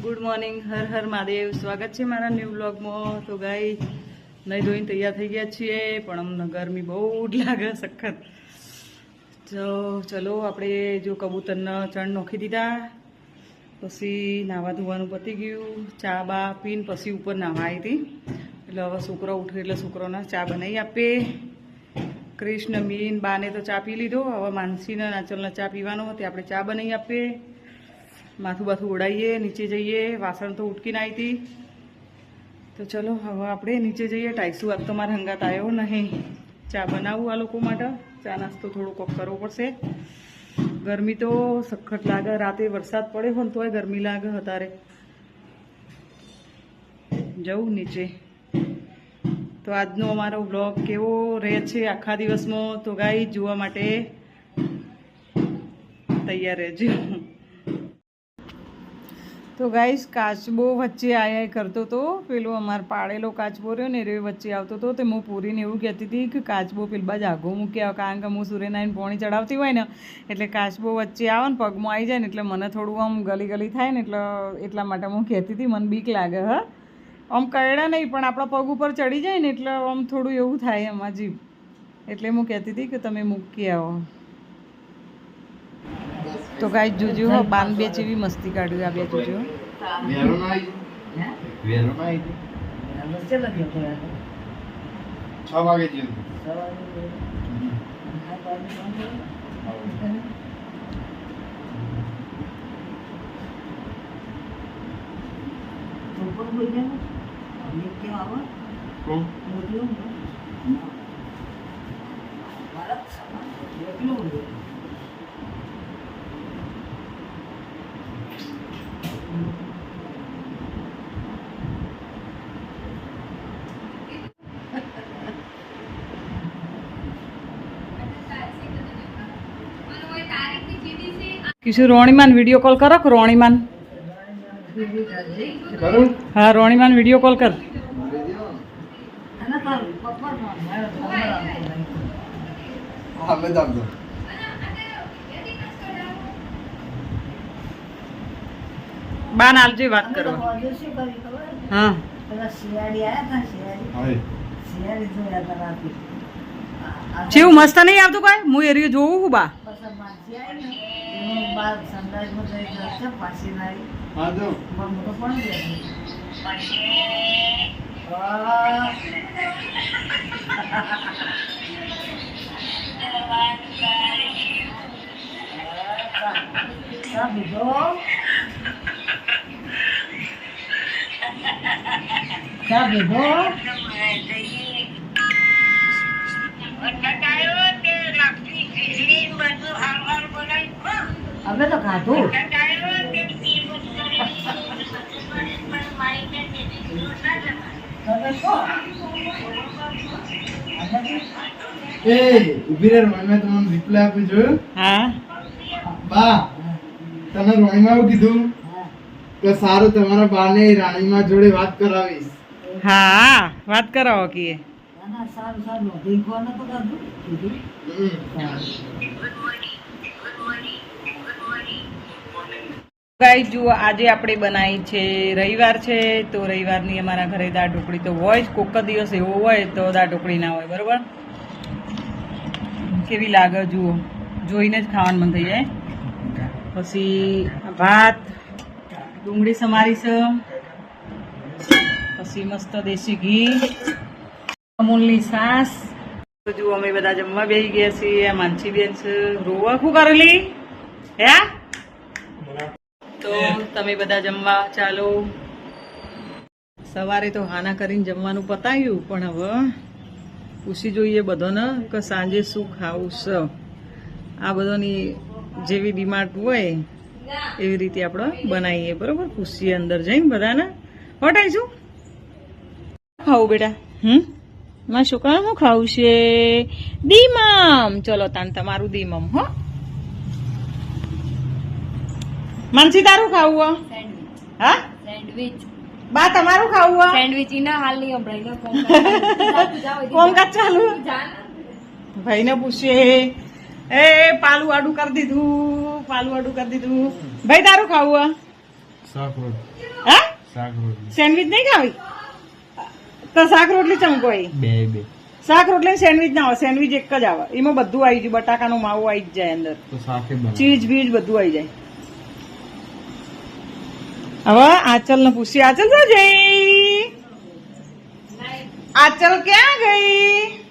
Good morning, Har Har Mahadev. સ્વાગત છે મારા ન્યૂ બ્લોગમાં. તો ગાઈ નહીં ધોઈને તૈયાર થઈ ગયા છીએ, પણ અમને ગરમી બહુ જ લાગે સખત. તો ચલો આપણે જો કબૂતરના ચણ નોખી દીધા, પછી નાવા ધોવાનું પતી ગયું, ચા બા પીને પછી ઉપર નાવા આવી હતી. એટલે હવે છોકરો ઉઠે એટલે છોકરોને ચા બનાવી આપીએ. કૃષ્ણ મીન બાને તો ચા પી લીધો, હવે માનસીને નાચલને ચા પીવાનો તે આપણે ચા બનાવી આપીએ. માથું બાથું ઉડાવીએ, નીચે જઈએ. વાસણ તો ઉટકીને આવી હતી. તો ચલો હવે આપણે નીચે જઈએ. ટાઈસુ આજ તો મારે હંગાત આવ્યો નહીં. ચા બનાવું આ લોકો માટે. ચા નાસ્તો થોડો કોક કરવો પડશે. ગરમી તો સખત લાગે. રાતે વરસાદ પડે હોય ને તોય ગરમી લાગે. અત્યારે જવું નીચે. તો આજનો અમારો વ્લોગ કેવો રહે છે આખા દિવસમાં, તો ગાઈ જોવા માટે તૈયાર રહેજો. તો ગાઈસ કાચબો વચ્ચે આયા કરતો હતો. પેલો અમારે પાડેલો કાચબો રહ્યો ને એ વચ્ચે આવતો હતો. તે હું પૂરીને એવું કહેતી હતી કે કાચબો પેલબા જ આઘો મૂક્યા, કારણ કે હું સૂર્યનારાયણ પોણી ચડાવતી હોય ને એટલે કાચબો વચ્ચે આવે ને પગમાં આવી જાય ને એટલે મને થોડું આમ ગલી થાય ને એટલા માટે હું કહેતી હતી. મને બીક લાગે. હા, આમ કરડા નહીં પણ આપણા પગ ઉપર ચડી જાય ને એટલે આમ થોડું એવું થાય એમ અજીબ. એટલે હું કહેતી હતી કે તમે મૂકી આવો. તો ગાઈ જોજો હો, બાન બે જેવી મસ્તી કાઢ્યું આ બે જોજો. કિશોર રોણીમાન વિડીયો કોલ કરો. રોણીમાન, હા રોણીમાન વિડીયો કોલ કર. બાન આલજી વાત કરો. હા જેવું મસ્ત નહીં આવતું કઈ. હું એરિયો જોઉં હું બા. હવે તો ખાધું. ઉભી રે, મેં તમને રિપ્લાય આપ્યું જોયું? હા બા, તને રોણીમાં એવું કીધું કે સારું તમારા બાને રાણીમાં જોડે વાત કરાવીશ. હા વાત કરાવો કે ગાઈ જુઓ. આજે આપણે બનાવી છે રવિવાર છે, તો રવિવારની અમારા ઘરે દાળ ઢોકળી તો હોય જ. કોક દિવસ એવો હોય તો દાળ ઢોકળી ના હોય. બરોબર, કેવી લાગે જુઓ, જોઈને જ ખાવાનું મન થઈ જાય. પછી ભાત, ડુંગળી સમારી છે, પછી મસ્ત દેશી ઘી, અમૂલની છાશ. જુઓ અમે બધા જમવા બેસી ગયા છીએ. માનસી બેન છે રોવા શું કરેલી હે. તો તમે બધા જમવા ચાલો. સવારે તો હાના કરીને જમવાનું પતાવ્યું, પણ હવે પૂછી જોઈએ બધાને કે સાંજે શું ખાવું છે. આ બધાની જેવી ડિમાન્ડ હોય એવી રીતે આપણે બનાવીએ. બરોબર, પૂછીએ અંદર જઈને બધાને. હટાઈશું ખાવું બેટા. મારા છોકરાને શું ખાવું છે? દીમમ. ચલો તાન તમારું દીમમ. હો માનસી તારું ખાવું? હા સેન્ડવિચ. બા તમારું ખાવું? સેન્ડવિચ. ઇના હાલ નહીં સંભળાય. કોમકાજ ચાલુ. ભાઈને પૂછીએ. એ પાલું આડું કરી દીધું. ભાઈ તારું ખાવું? હા સેન્ડવિચ નહીં ખાવી તો શાક રોટલી ચમકોઈ બે શાક રોટલી સેન્ડવિચ ના આવે સેન્ડવિચ એક જ આવે એમાં બધું આવી જાય બટાકાનો માવો આવી જ જાય અંદર ચીઝ બીજ બધું આવી જાય હવે આંચલ ને પૂછી આંચલ તો જઈ આંચલ ક્યાં ગઈ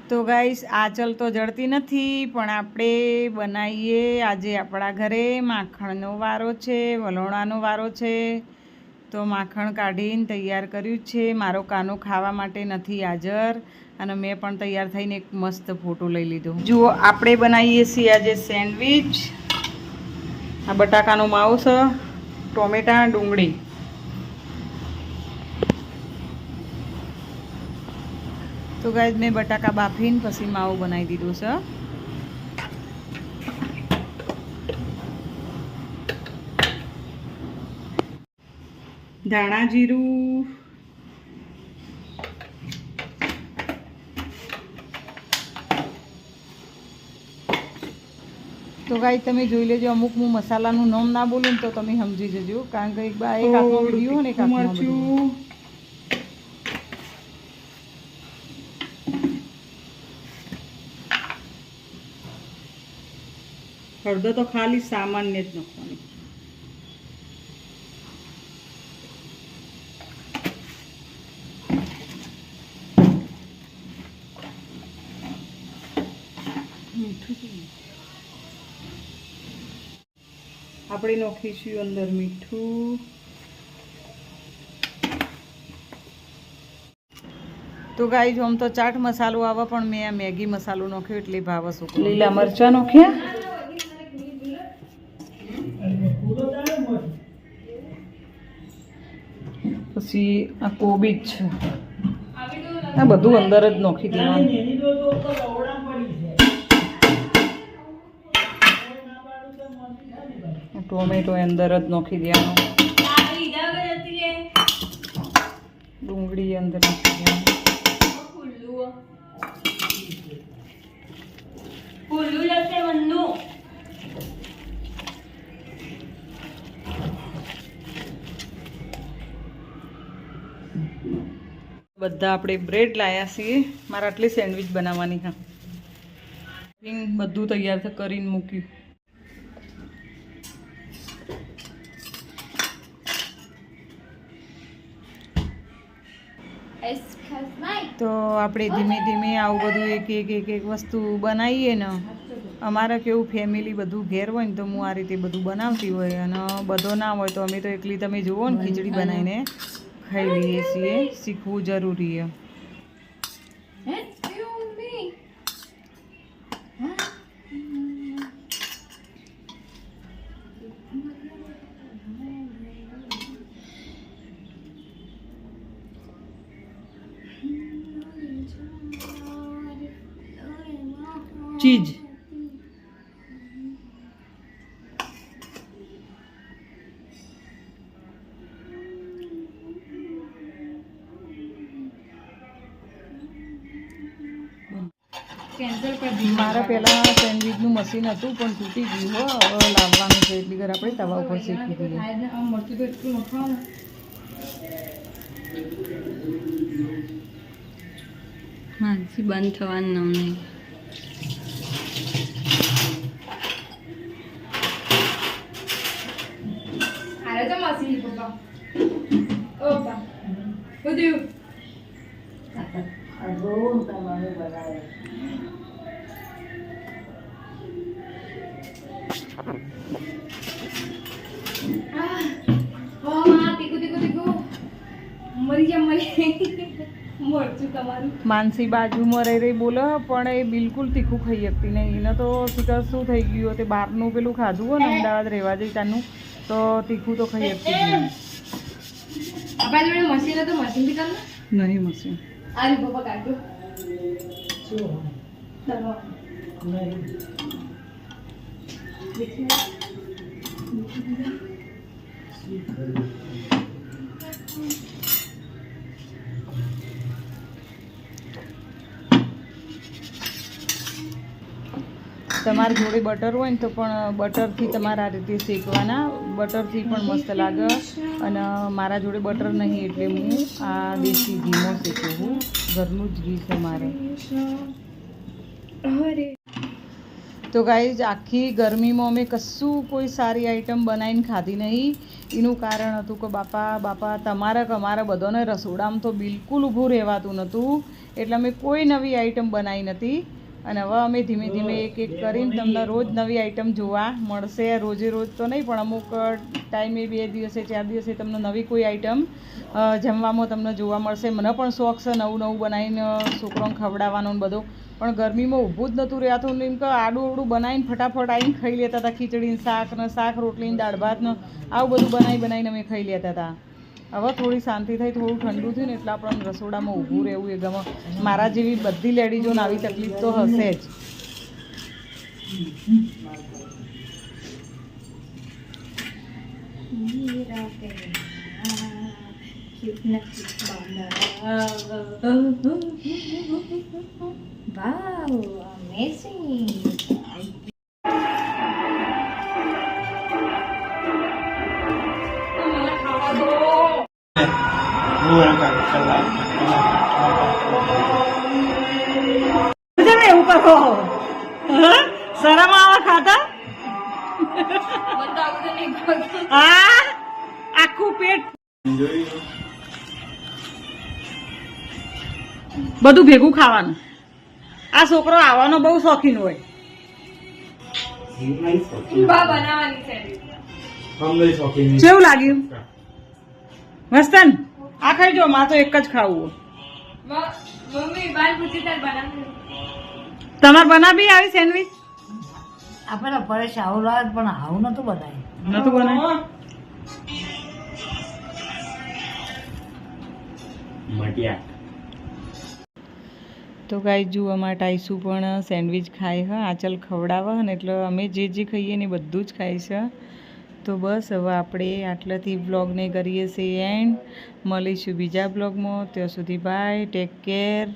તો ગાઈસ આંચલ તો જડતી નથી પણ આપણે બનાવીએ આજે આપણા ઘરે માખણનો વારો છે વલોણાનો વારો છે તો માખણ કાઢીને તૈયાર કર્યું છે મારો કાનો ખાવા માટે નથી હાજર અને મેં પણ તૈયાર થઈને એક મસ્ત ફોટો લઈ લીધો જુઓ આપણે બનાવીએ છીએ આજે સેન્ડવિચ આ બટાકાનો માવો છે ટોમેટા ડુંગળી તો ગાઈસ મેં બટાકા બાફીને પછી માવો બનાવી દીધો છે ધાણા જીરું તો ગાઈસ તમે જોઈ લેજો અમુક હું મસાલાનું નામ ના બોલું તો તમે સમજી જજો કારણ કે એક હાથમાં વિડીયો ને એક હાથમાં મરચું હળદર તો ખાલી સામાન્ય જ નાખવાની આપણે નાખીશું અંદર મીઠું તો ગાઈસ આમ તો ચાટ મસાલો આવે પણ મેં આ મેગી મસાલો નાખ્યો એટલે ભાવ શું લીલા મરચા નાખ્યા પછી આ કોબીજ છે આ બધું અંદર જ નાખી દેવાનું ટોમેટો અંદર જ નાખી દેવાનું ડુંગળી અંદર નાખી દેવાનું બધા આપણે બ્રેડ લાયા છીએ મારે આટલી સેન્ડવિચ બનાવવાની હા બધું તૈયાર કરીને મૂક્યું તો આપણે ધીમે ધીમે આવું બધું એક વસ્તુ બનાવીએ ને અમારે કેવું ફેમિલી બધું ઘેર હોય ને તો હું આ રીતે બધું બનાવતી હોય અને બધો ના હોય તો અમે તો એકલી તમે જુઓ ને ખીચડી બનાવીને ખાઈ લઈએ છીએ શીખવું જરૂરી છે ચીજ મારા પહેલાં સેન્ડવિચનું મશીન હતું પણ તૂટી ગયું હો હવે લાવવાનું છે એટલી ઘર આપણે તવા ઉપર શેકી દઈએ માનસી બંધ થવાનું નામ નહીં માનસી બાજુમાં રહી બોલો પણ એ બિલકુલ તીખું ખાઈ શકતી નહીં એને તો શું થઈ ગયું તે બહારનું પેલું ખાધું હોય ને અમદાવાદ રહેવા જઈ ત્યાંનું તો તીખું તો ખાઈ શકતી જ નહીં નહીં મશીન તમારી જોડે બટર હોય ને તો પણ બટરથી તમારે આ રીતે શેકવાના, બટરથી પણ મસ્ત લાગે. અને મારા જોડે બટર નહીં એટલે હું આ દેશી ઘીમાં શેકું છું, ઘરનું જ ઘી છે મારે. તો ગાઈઝ આખી ગરમીમાં અમે કશું કોઈ સારી આઈટમ બનાવીને ખાધી નહીં. એનું કારણ હતું કે બાપા અમારા બધાને રસોડામાં તો બિલકુલ ઊભું રહેવાતું નહોતું, એટલે અમે કોઈ નવી આઈટમ બનાવી નથી. અને હવે અમે ધીમે ધીમે એક એક કરીને તમને રોજ નવી આઈટમ જોવા મળશે. રોજે રોજ તો નહીં પણ અમુક ટાઈમે 2 દિવસે 4 દિવસે તમને નવી કોઈ આઈટમ જમવામાં તમને જોવા મળશે. મને પણ શોખ છે નવું બનાવીને છોકરાઓને ખવડાવવાનો ને બધો, પણ ગરમીમાં ઊભું જ નહોતું રહેતું. એમ કે આડું અવડું બનાવીને ફટાફટ આવીને ખાઈ લેતા હતા. ખીચડીને શાક રોટલીને દાળ ભાતને આવું બધું બનાવીને અમે ખાઈ લેતા હતા. હવે થોડી શાંતિ થઈ, થોડું ઠંડુ થયું ને એટલે આપણને રસોડામાં ઊભું રહેવું એ ગમે. મારા જેવી બધી લેડીઝોને આવી તકલીફ તો હશે જ. Wow, amazing. એવું કરો શરમ આવે ખાતા? હા, આખું પેટ બધું ભેગું ખાવાનું. આ છોકરો આવવાનો બહુ શોખીન હોય. કેવું લાગ્યું મસ્તન? આ ખાઈ જો, માં તો એક જ ખાવું. તમારે બનાવી આવી સેન્ડવીચ? આપણે પરેશ આવું લાગે પણ આવું નતું બનાવ્યું. નતું બનાવ્યું? તો ગાઈ જુઓ અમારા ટાઈસુ પણ સેન્ડવીચ ખાય હ. આંચલ ખવડાવે ને એટલે અમે જે ખાઈએ ને બધું જ ખાય છે. તો બસ હવે આપણે આટલાથી બ્લોગને કરીએ છીએ એન્ડ. મળીશું બીજા બ્લોગમાં. ત્યાં સુધી બાય, ટેક કેર.